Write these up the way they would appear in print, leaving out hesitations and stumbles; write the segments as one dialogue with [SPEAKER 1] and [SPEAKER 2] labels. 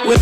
[SPEAKER 1] Hello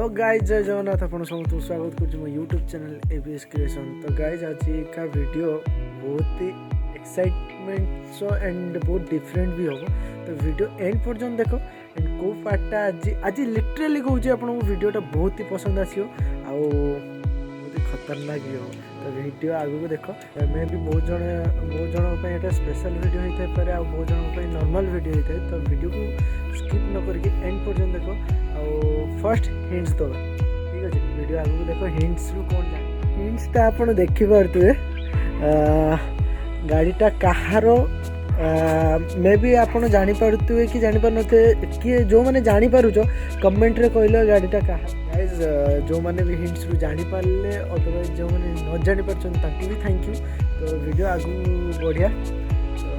[SPEAKER 1] guys, जय जगन्नाथ। आपन समस्त स्वागत कर मो यूट्यूब चैनल एबीएस क्रिएशन। तो गाइज आज का वीडियो बहुत ही एक्साइटमेंट सो एंड बहुत डिफरेंट भी हम। तो वीडियो एंड पर्यंत देख एंड को पार्टा आज लिटराली कहूँ आपको वीडियोटा बहुत ही पसंद आसो बहुत ही खतरनाक भी हो। तो वीडियो आगू देख मे भी बहुत जन ये स्पेशल वीडियो होता है पारे बहुत जन नॉर्मल वीडियो होता है। तो वीडियो को स्किप न करके एंड पर्यंत देख फर्स्ट हिंट्स दबा। ठीक अच्छे, वीडियो आगू देख हिंट्स रु कौन जाए हिंट्सटा आप देखिपे गाड़ीटा कहार मे भी आप जानीपे कि जानीपार नो किए जो मैंने जानीपारुच कमेंट रे कहल गाड़ीटा कहार। गाइज जो मैंने भी हिंट्स रु जानीपारे अदरवाइज जो मैंने न जानीपार भी थैंक यू। तो वीडियो आगू बढ़िया। तो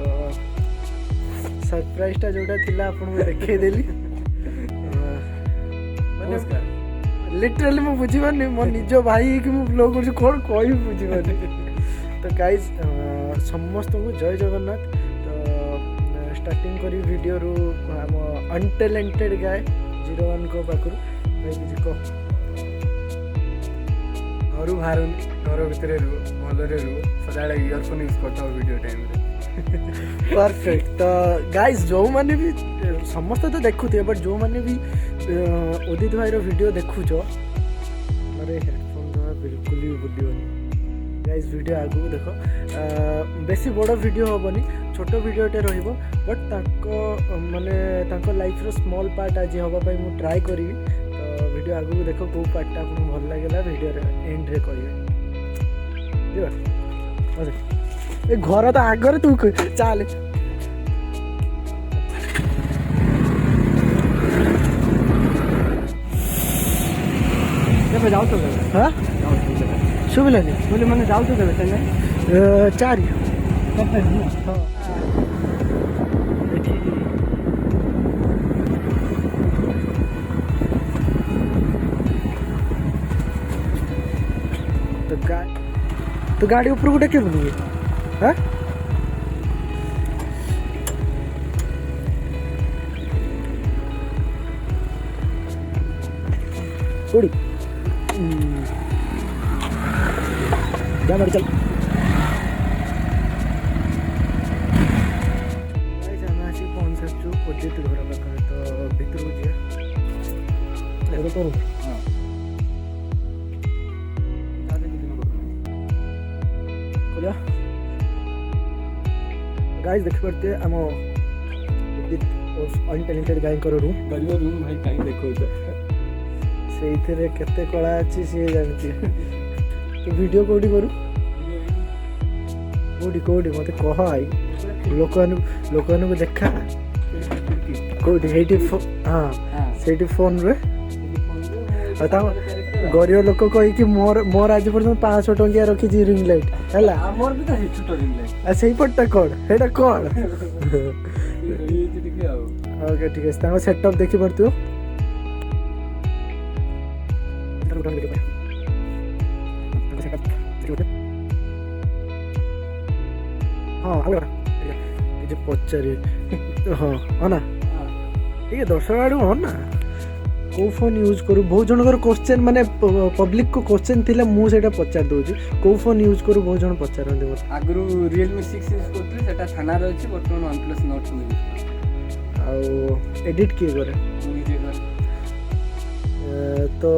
[SPEAKER 1] सरप्राइजटा जोटा थिला आपन देखदेली लिटराली मुझे बुझीपारनी मो निज भाई कि मुझे ब्लॉग कर कौन कह बुझीपारनी। तो गाइज समस्त को जय जगन्नाथ। तो स्टार्टिंग करी वीडियो रु आम अनटैलेंटेड गाय 01 को पाखु भाई किसी कह घर बाहर घर भितर भलरे सदा इयरफोन यूज करता वीडियो टाइम परफेक्ट। तो गाइज जो मैंने भी समस्त तो देखुए बट जो मैंने भी उदित भाई वीडियो देखुच अरे हेडफोन दवा बिल्कुल भी भूलनी। गाइज वीडियो आगू देख बेसी बड़ वीडियो हेनी छोट वीडियोटे रहिबो बट माने लाइफ रो स्मॉल पार्ट आज हाँपाई मुझे ट्राए करी। तो वीडियो आगू देख कौ पार्टा आपको भल लगे वीडियो एंड रे कहे ए घर तो आगर तू चल जाऊ तो हाँ शुभिलानी बोले मैंने जाऊ तो चेन्नई 4 तो गाड़ी ऊपर को टेके बोलूँगी हाँ थोड़ी क्या मर चल पहुँच सारू उदित घर पाखे। तो भीतर को करूँ गाइस देख पारते आम उदित अनटैलेंटेड गाय रूम भाई कहीं देखो से केते कला अच्छी सी जानती। तो वीडियो कौटी करू कौटी मत कह आई लोक देखा कौटी हाँ से फोन रे गरीब लोक कहीकि मोर आज पर्यटन 500 टंकिया रखी रिंग लाइट है से पट्टा कौन है कौन ओके ठीक है सेटअप देखी पार्थ हाँ पचारे हाँ ना ठीक है 10 आड़ू हाँ ना कौ फोन यूज करूँ बहुत जनकर क्वेश्चन माने पब्लिक को क्वेश्चन थिला मुझे पचार दूसरी कौ फोन यूज करूँ बहुत जन पचारते मत
[SPEAKER 2] आगु Realme 6 यूज करते सेटा थाना रे अछि वर्तमान OnePlus Nord 2 यूज
[SPEAKER 1] आ एडिट किए करे तो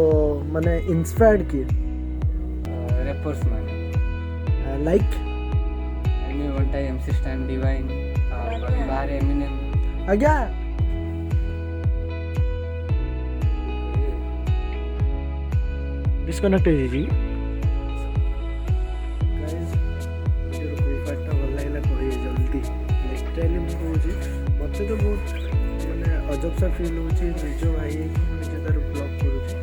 [SPEAKER 1] माने इंस्पायर्ड किए
[SPEAKER 2] रैपर्स माने
[SPEAKER 1] लाइक
[SPEAKER 2] एमी one time MC Stan Divine बाहर Eminem
[SPEAKER 1] आज्ञा डिस्कनेक्ट है जी। गाइस वीडियो को पार्टटा भल लागला कहि जल्दी लिटरली मु कहूची मते तो बहुत माने अजब सा फील होची निज भाई निज तार ब्लॉग करूची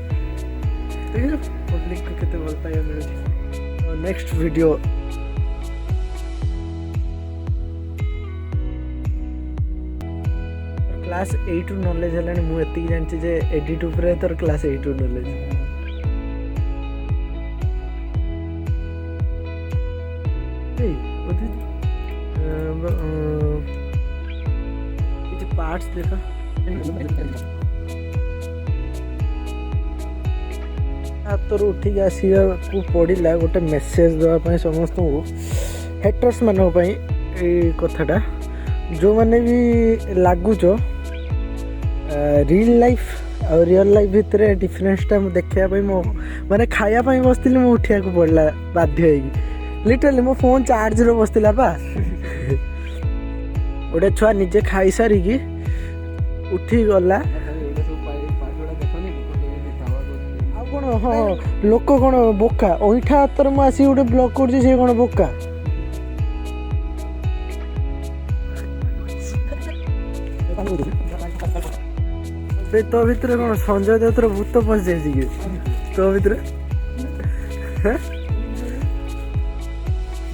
[SPEAKER 1] तो पब्लिक को केते भल पाया मिलुची। नेक्स्ट वीडियो क्लास 8 ରୁ ନଲେଜ ହେଲାଣି। ମୁଁ ଏତିକି ଜାଣିଛି ଯେ ଏଡିଟ୍ ଉପରେ ତୋର କ୍ଲାସ୍ 8 ରୁ ନଲେଜ। କିଛି ପାର୍ଟସ୍ ଦେଖ। ତୋର ଉଠିକି ଆସିବାକୁ ପଡ଼ିଲା ଗୋଟେ ମେସେଜ ଦେବା ପାଇଁ ସମସ୍ତଙ୍କୁ, ହେଟର୍ସ ମାନଙ୍କ ପାଇଁ ଏଇ କଥାଟା। ଯେଉଁମାନେ ବି ଲାଗୁଛ ରିଲ୍ ଲାଇଫ୍ ଆଉ ରିଅଲ୍ ଲାଇଫ୍ ଭିତରେ ଡିଫରେନ୍ସଟା ମୁଁ ଦେଖିବା ପାଇଁ ମୋ ମାନେ ଖାଇବା ପାଇଁ ବସିଥିଲି, ମୁଁ ଉଠିବାକୁ ପଡ଼ିଲା ବାଧ୍ୟ ହେଇକି। ଲିଟରାଲି ମୋ ଫୋନ୍ ଚାର୍ଜରେ ବସିଥିଲା ବା। ଗୋଟେ ଛୁଆ ନିଜେ ଖାଇସାରିକି ଉଠିକି ଗଲା। ଆଉ କ'ଣ ହଁ ଲୋକ କ'ଣ ବୋକା? ଅଇଁଠା ହାତରେ ମୁଁ ଆସିକି ଗୋଟେ ବ୍ଲଗ୍ କରୁଛି, ସେ କ'ଣ ବୋକା? ତୋ ଭିତରେ କ'ଣ ସଞ୍ଜୟ ଦତ୍ତର ଭୂତ ପଶିଯାଇଛି କି ତୋ ଭିତରେ?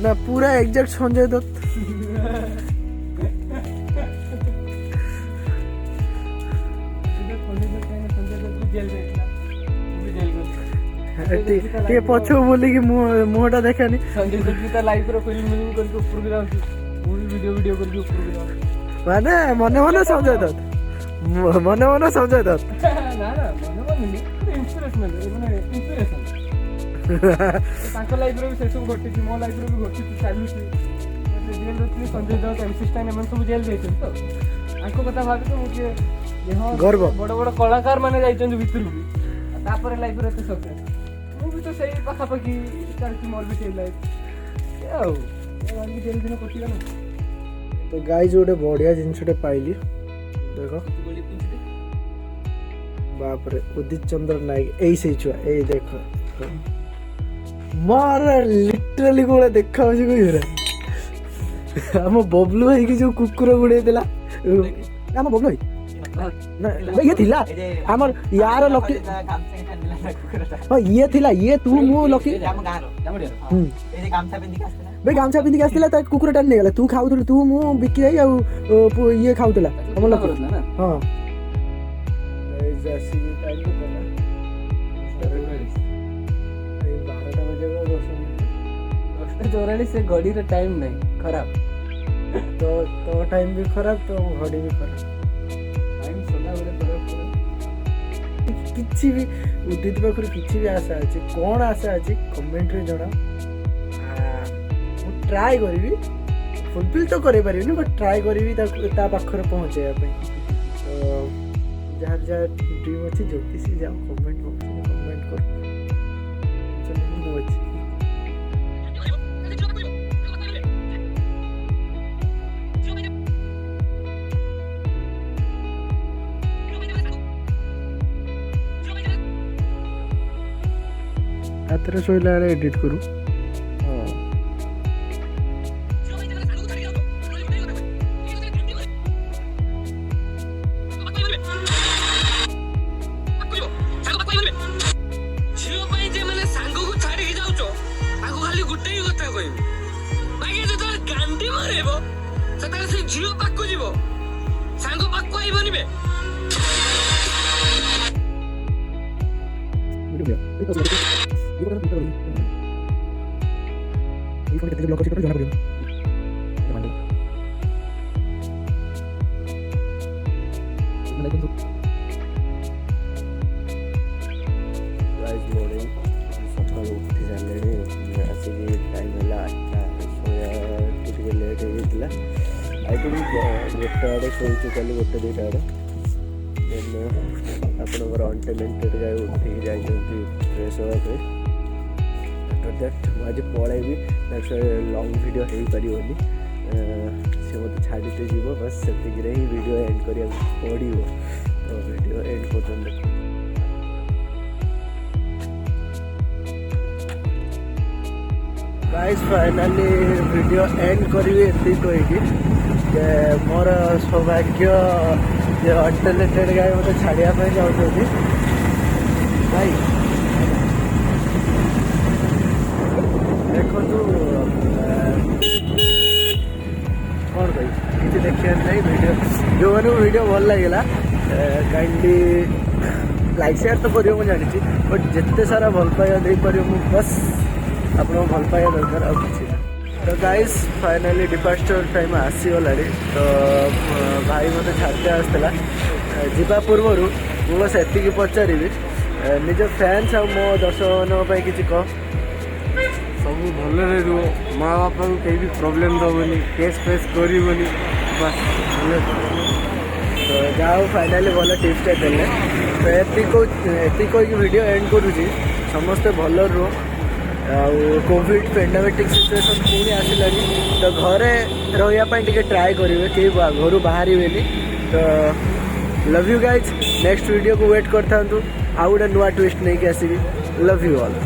[SPEAKER 1] ନା ପୁରା ଏକ୍ଜାକ୍ଟ ସଞ୍ଜୟ ଦତ୍ତ। ଟିକେ ପଛକୁ ବୁଲିକି ମୁହଁଟା ଦେଖାନି।
[SPEAKER 2] ସଞ୍ଜୟ ଦତ୍ତ ତା ଲାଇଫର ଫିଲ୍ମ କରିକି ଉପରକୁ ଯାଉଛି, ମୁଁ ବି ଭିଡ଼ିଓ କରିକି ଉପରକୁ ଯାଉଛି।
[SPEAKER 1] ମାନେ ମନେ ମନେ ସଞ୍ଜୟ ଦତ୍ତ, ମନେ ମନେ ସଞ୍ଜୟ ଦତ୍ତ।
[SPEAKER 2] ତାଙ୍କ ଲାଇଫରେ ବି ସେସବୁ ଘଟିଛି, ମୋ ଲାଇଫରେ ବି ଘଟିଛି, ଚାଲୁଛି। ଜେଲ୍ ଯାଇଥିଲି, ସଞ୍ଜୟ ଦତ୍ତ, MC ଷ୍ଟାଇନ୍ ଏମାନେ ସବୁ ଜେଲ୍ ଯାଇଛନ୍ତି। ତ ତାଙ୍କ କଥା ଭାବିକି ମୁଁ ଟିକେ
[SPEAKER 1] ଗର୍ବ।
[SPEAKER 2] ବଡ଼ ବଡ଼ କଳାକାର ମାନେ ଯାଇଛନ୍ତି ଭିତରକୁ, ତାପରେ ଲାଇଫରେ ଏତେ ସକ୍ସେସ୍। ମୁଁ ବି ତ ସେଇ ପାଖାପାଖି ଚାଲିଛି, ମୋର ବି ସେଇ ଲାଇଫ୍ ଆଉ ଜେଲ୍ ଦିନ କଟିଗଲା।
[SPEAKER 1] ତ ଗାଇଜ ଗୋଟେ ବଢ଼ିଆ ଜିନିଷଟେ ପାଇଲି, ଦେଖ। ବାପରେ ଉଦିତ ଚନ୍ଦ୍ର ନାୟକ, ଏଇ ସେଇ ଛୁଆ, ଏଇ ଦେଖ ମୋର ଲିଟରାଲି କୋଉଟା ଦେଖା ହଉଛି କହିବେ। ଆମ ବବଲୁ ଭାଇକି ଯୋଉ କୁକୁର ଗୁଡେଇଥିଲା, ଆମ ବବଲୁ ଭାଇ ଇଏ ଥିଲା ଆମର ୟାର ଲକି। ହଁ ଇଏ ଥିଲା, ଇଏ ତୁ ମୁଁ ଲକି ଭାଇ ଗାମଛା ପିନ୍ଧିକି ଆସିଥିଲା, ତା କୁକୁର ଟାଣି ନେଇଗଲା। ତୁ ଖାଉଥିଲୁ, ତୁ ମୁଁ ବିକି ଭାଇ ଆଉ ଇଏ ଖାଉଥିଲା ଆମ ଲକି। ହଁ
[SPEAKER 2] ସେ ଘଡ଼ିର ଟାଇମ୍ ନାହିଁ, ଖରାପ।
[SPEAKER 1] ତୋ ଟାଇମ୍ ବି ଖରାପ, ତୋ ଘଡ଼ି ବି ଖରାପ।
[SPEAKER 2] ଟାଇମ୍ ସଦାବେଳେ ଖରାପ।
[SPEAKER 1] କିଛି ବି ଉଦିତ ପାଖରୁ କିଛି ବି ଆଶା ଅଛି, କ'ଣ ଆଶା ଅଛି କମେଣ୍ଟରେ ଜଣାଅ। ମୁଁ ଟ୍ରାଏ କରିବି, ଫୁଲଫିଲ୍ ତ କରିପାରିବିନି, ବଟ୍ ଟ୍ରାଏ କରିବି ତାକୁ ତା ପାଖରେ ପହଞ୍ଚାଇବା ପାଇଁ। ତ ଯାହାର ଯାହା ଡ୍ରିମ୍ ଅଛି, ଜ୍ୟୋତିଷୀ ଯାଅ କମେଣ୍ଟ ବକ୍ସରେ କମେଣ୍ଟ କର, ମୁଁ ଅଛି। ରାତିରେ ଶୋଇଲା ବେଳେ ଏଡ଼ିଟ୍ କରୁ।
[SPEAKER 3] ଝିଅ ପାଖକୁ ଯିବ, ସାଙ୍ଗ ପାଖକୁ ଆଇବନି ବେ।
[SPEAKER 1] ସକାଳୁ ଉଠି ସାରିଲେଣି, ଆସିକି ଟାଇମ୍ ହେଲା 8ଟା। ଶୋଇବାକୁ ଟିକେ ଲେଟ୍ ହେଇଯାଇଥିଲା। ଆଇଟମ୍ 1ଟା ଆଡ଼େ ଶୋଇଛୁ, କାଲି 1-2ଟା ଆଡ଼େ। ଦେନ୍ ଆପଣଙ୍କର ଅନଟେଲେଣ୍ଟେଡ୍ ଗାଈ ଉଠିକି ଯାଇଛନ୍ତି ଫ୍ରେଶ୍ ହେବା ପାଇଁ। ଆଫ୍ଟର୍ ଦ୍ୟାଟ୍ ମୁଁ ଆଜି ପଳେଇବି, ଲଙ୍ଗ୍ ଭିଡ଼ିଓ ହେଇପାରିବନି, ସେ ମୋତେ ଛାଡ଼ିତେ ଯିବ, ବାସ୍ ସେତିକିରେ ହିଁ ଭିଡ଼ିଓ ଏଣ୍ଡ୍ କରିବାକୁ ପଡ଼ିବ। ତ ଭିଡ଼ିଓ ଏଣ୍ଡ୍ ପର୍ଯ୍ୟନ୍ତ गाइस फाइनाली वीडियो एंड करी एति कहीकि मोर सौभाग्य जे अनटेलेंटेड गाय मत छाड़िया जाऊँगी भाई। देखो कौन कही କିଛି ଦେଖିବାର ନାହିଁ। ଭିଡ଼ିଓ ଯେଉଁମାନଙ୍କୁ ଭିଡ଼ିଓ ଭଲ ଲାଗିଲା କାଇଣ୍ଡଲି ଲାଇକ୍ ସେୟାର ତ କରିବ ମୁଁ ଜାଣିଛି, ବଟ୍ ଯେତେ ସାରା ଭଲ ପାଇବା ଦେଇପାରିବ ମୁଁ ବସ୍ ଆପଣଙ୍କୁ ଭଲ ପାଇବା ଦରକାର, ଆଉ କିଛି ନାହିଁ। ତ ଗାଇସ୍ ଫାଇନାଲି ଡିପାର୍ଚର ଟାଇମ୍ ଆସିଗଲାଣି। ତ ଭାଇ ମୋତେ ଛାଡ଼ିତେ ଆସିଥିଲା। ଯିବା ପୂର୍ବରୁ ମୁଁ ବସ୍ ଏତିକି ପଚାରିବି, ନିଜ ଫ୍ୟାନ୍ସ ଆଉ ମୋ ଦର୍ଶକମାନଙ୍କ ପାଇଁ କିଛି କହ।
[SPEAKER 2] ସବୁ ଭଲରେ ରୁହ, ମା ବାପାଙ୍କୁ କେହି ବି ପ୍ରୋବ୍ଲେମ୍ ଦେବନି, କେସ୍ ଫେସ୍ କରିବନି, ବାସ୍ ଭଲରେ
[SPEAKER 1] ତ ଯାହା ହଉ ଫାଇନାଲି ଭଲ ଟିପ୍ସଟା ଦେଲେ। ତ ଏତିକି କହିକି ଭିଡ଼ିଓ ଏଣ୍ଡ କରୁଛି। ସମସ୍ତେ ଭଲ ରୁହ। ଆଉ କୋଭିଡ଼ ପେଣ୍ଡାମେଟିକ୍ ସିଚୁଏସନ୍ ପୁଣି ଆସିଲାଣି, ତ ଘରେ ରହିବା ପାଇଁ ଟିକେ ଟ୍ରାଏ କରିବେ, କେହି ଘରୁ ବାହାରିବେନି। ତ ଲଭ୍ ୟୁ ଗାଇଜ୍। ନେକ୍ସଟ ଭିଡ଼ିଓକୁ ୱେଟ୍ କରିଥାନ୍ତୁ, ଆଉ ଗୋଟେ ନୂଆ ଟ୍ୱିଷ୍ଟ ନେଇକି ଆସିବି। Love you all.